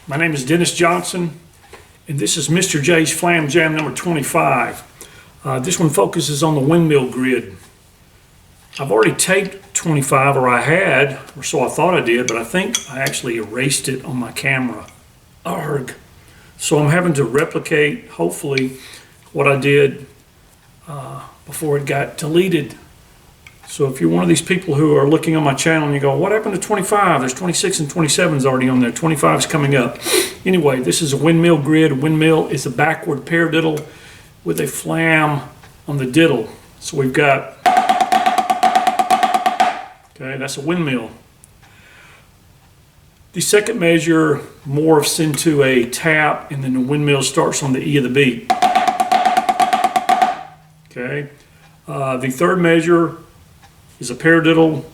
My name is Dennis Johnson, and this is Mr. J's Flam Jam number 25. This one focuses on the windmill grid. I've already taped 25, or I had, or so I thought I did, but I think I actually erased it on my camera. Arg. So I'm having to replicate, hopefully, what I did before it got deleted. So if you're one of these people who are looking on my channel and you go, what happened to 25? There's 26 and 27 is already on there. 25 is coming up. Anyway, this is a windmill grid. A windmill is a backward paradiddle with a flam on the diddle. So we've got, okay, that's a windmill. The second measure morphs into a tap, and then the windmill starts on the E of the beat. Okay. The third measure is a paradiddle,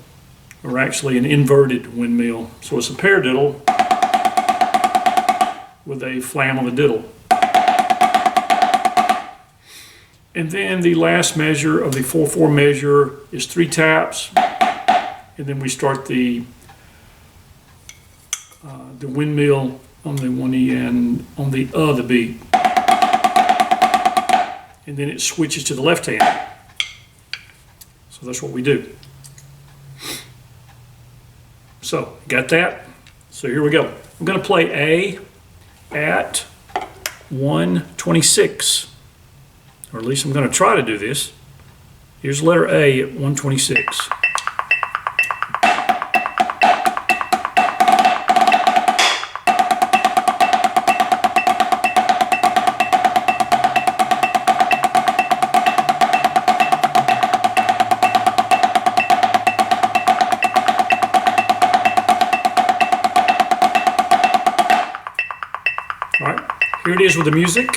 or actually an inverted windmill. So it's a paradiddle with a flam on the diddle. And then the last measure of the 4/4 measure is 3 taps, and then we start the windmill on the 1E and on the other beat. And then it switches to the left hand. So that's what we do. So, got that? So here we go. I'm going to play A at 126. Or at least I'm going to try to do this. Here's letter A at 126. All right, here it is with the music.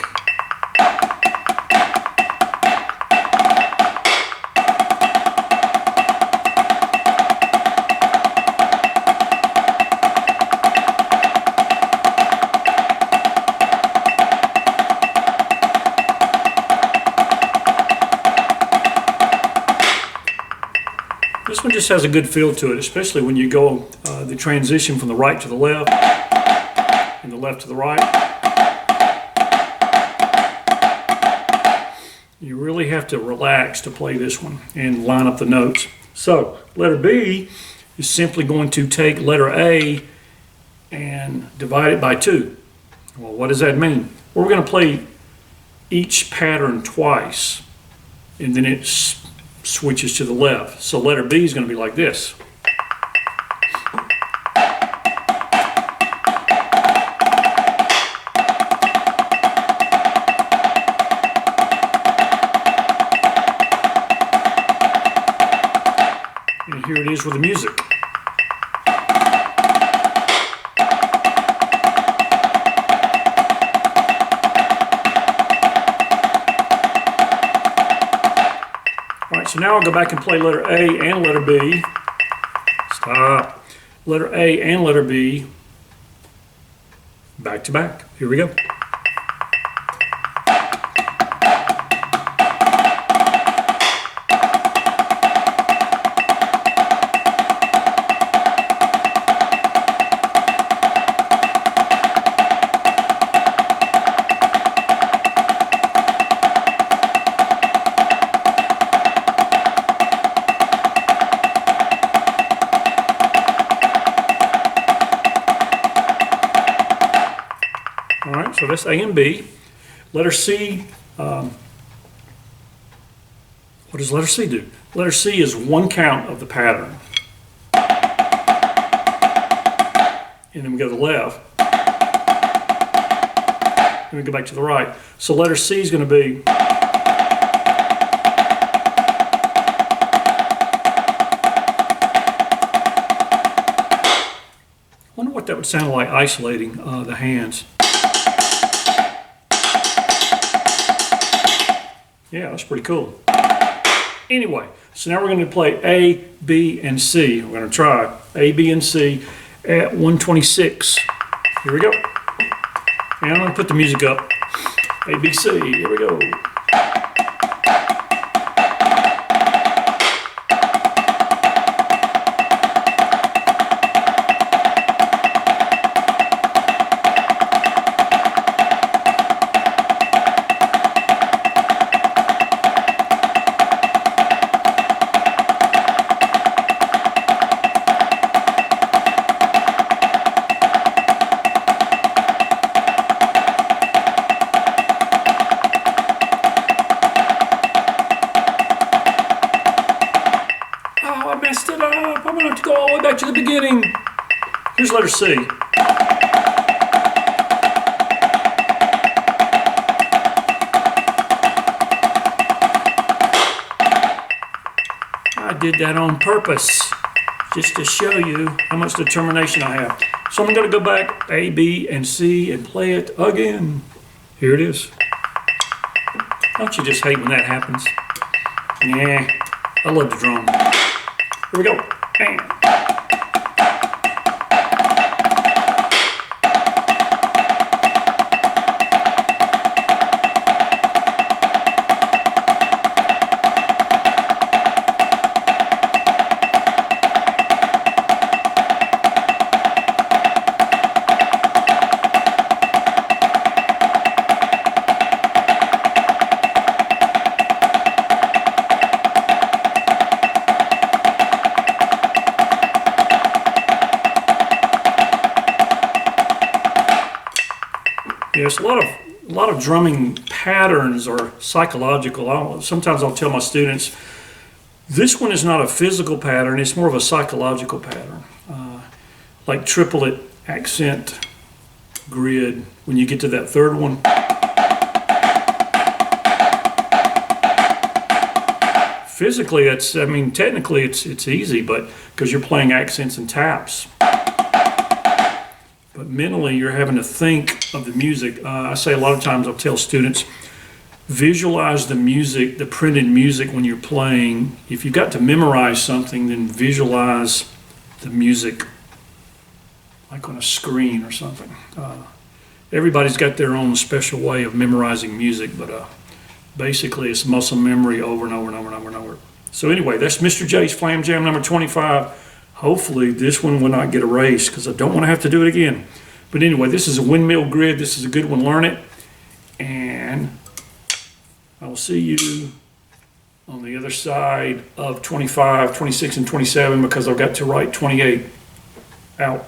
This one just has a good feel to it, especially when you go the transition from the right to the left and the left to the right. You really have to relax to play this one and line up the notes. So letter B is simply going to take letter A and divide it by 2. Well, what does that mean? Well, we're going to play each pattern twice, and then it switches to the left. So letter B is going to be like this. And here it is with the music. All right, so now I'll go back and play letter A and letter B. Stop. Letter A and letter B back to back. Here we go. All right, so that's A and B. Letter C, what does letter C do? Letter C is 1 count of the pattern. And then we go to the left. And we go back to the right. So letter C is going to be, I wonder what that would sound like isolating the hands. Yeah, that's pretty cool. Anyway, so now we're going to play A, B, and C. We're going to try A, B, and C at 126. Here we go. And I'm going to put the music up. A, B, C. Here we go. messed it up. I'm gonna have to go all the way back to the beginning. Here's letter C. I did that on purpose, just to show you how much determination I have. So I'm gonna go back A, B, and C and play it again. Here it is. Don't you just hate when that happens? Yeah, I love the drum. Here we go. Bam. Yes, a lot of drumming patterns are psychological. Sometimes I'll tell my students, this one is not a physical pattern, it's more of a psychological pattern. Like triplet accent grid, when you get to that third one. Physically, technically it's easy, but because you're playing accents and taps. But mentally, you're having to think of the music. I say a lot of times I'll tell students, visualize the music, the printed music when you're playing. If you've got to memorize something, then visualize the music like on a screen or something. Everybody's got their own special way of memorizing music, but basically it's muscle memory over and over and over and over and over. So anyway, that's Mr. J's Flam Jam number 25. Hopefully this one will not get erased because I don't want to have to do it again. But anyway, this is a windmill grid. This is a good one. Learn it. And I will see you on the other side of 25, 26, and 27 because I've got to write 28 out.